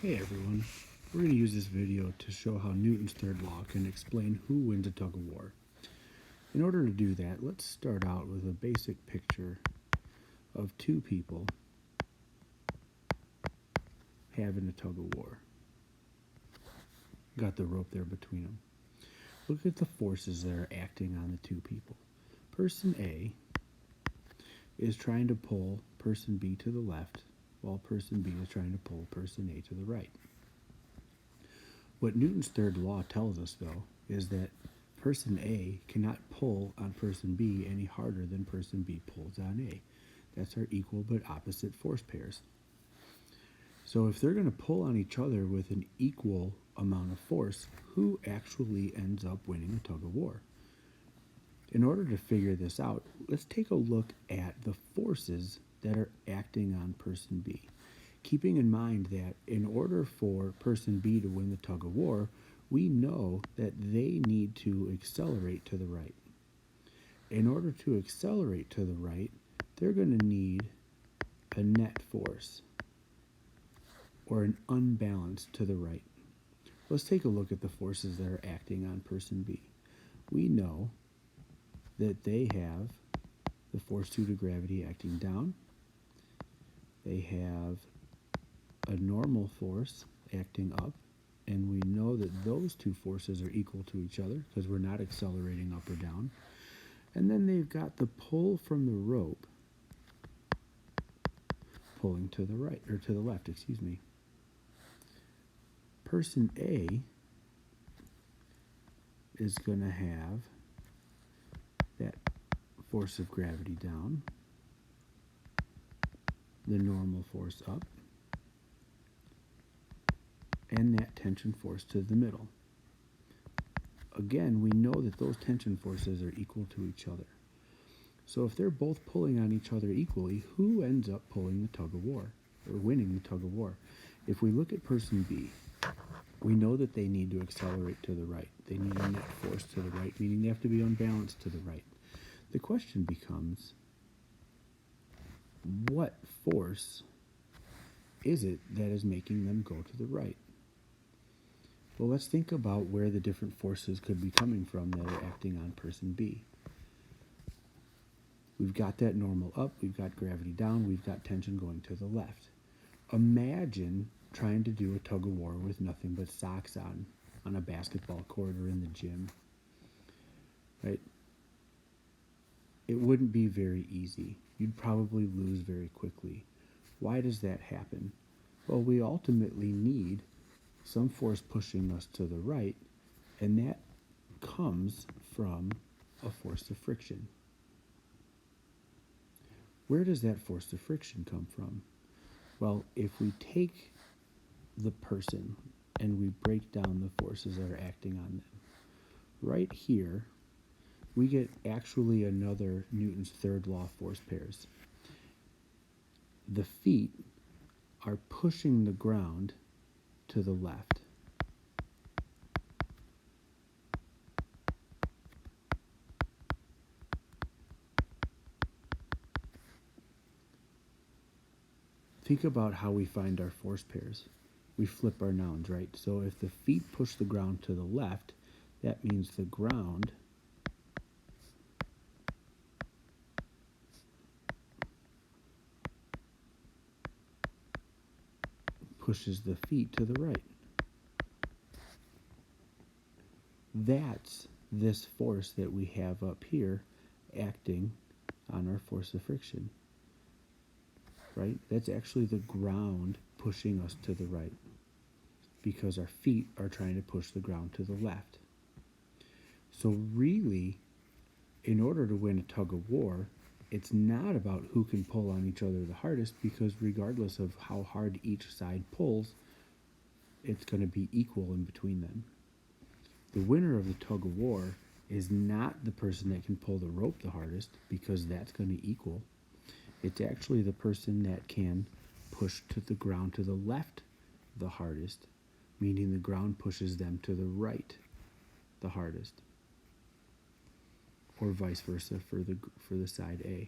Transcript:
Hey everyone, we're going to use this video to show how Newton's third law can explain who wins a tug of war. In order to do that, let's start out with a basic picture of two people having a tug of war. Got the rope there between them. Look at the forces that are acting on the two people. Person A is trying to pull person B to the left, while person B is trying to pull person A to the right. What Newton's third law tells us, though, is that person A cannot pull on person B any harder than person B pulls on A. That's our equal but opposite force pairs. So if they're going to pull on each other with an equal amount of force, who actually ends up winning a tug of war? In order to figure this out, let's take a look at the forces that are acting on person B. Keeping in mind that in order for person B to win the tug of war, we know that they need to accelerate to the right. In order to accelerate to the right, they're going to need a net force, or an unbalance to the right. Let's take a look at the forces that are acting on person B. We know that they have the force due to gravity acting down. They have a normal force acting up, and we know that those two forces are equal to each other because we're not accelerating up or down. And then they've got the pull from the rope pulling to the right, or to the left, excuse me. Person A is going to have that force of gravity down, the normal force up, and that tension force to the middle. Again, we know that those tension forces are equal to each other. So if they're both pulling on each other equally, who ends up pulling the tug of war, or winning the tug of war? If we look at person B, we know that they need to accelerate to the right. They need a net force to the right, meaning they have to be unbalanced to the right. The question becomes, what force is it that is making them go to the right? Well, let's think about where the different forces could be coming from that are acting on person B. We've got that normal up, we've got gravity down, we've got tension going to the left. Imagine trying to do a tug of war with nothing but socks on a basketball court or in the gym, right? It wouldn't be very easy. You'd probably lose very quickly. Why does that happen? Well, we ultimately need some force pushing us to the right, and that comes from a force of friction. Where does that force of friction come from? Well, if we take the person and we break down the forces that are acting on them, right here we get actually another Newton's third law force pairs. The feet are pushing the ground to the left. Think about how we find our force pairs. We flip our nouns, right? So if the feet push the ground to the left, that means the ground pushes the feet to the right. That's this force that we have up here acting on our force of friction, right? That's actually the ground pushing us to the right because our feet are trying to push the ground to the left. So really, in order to win a tug of war, it's not about who can pull on each other the hardest, because regardless of how hard each side pulls, it's going to be equal in between them. The winner of the tug of war is not the person that can pull the rope the hardest, because that's going to equal. It's actually the person that can push to the ground to the left the hardest, meaning the ground pushes them to the right the hardest, or vice versa for the side A.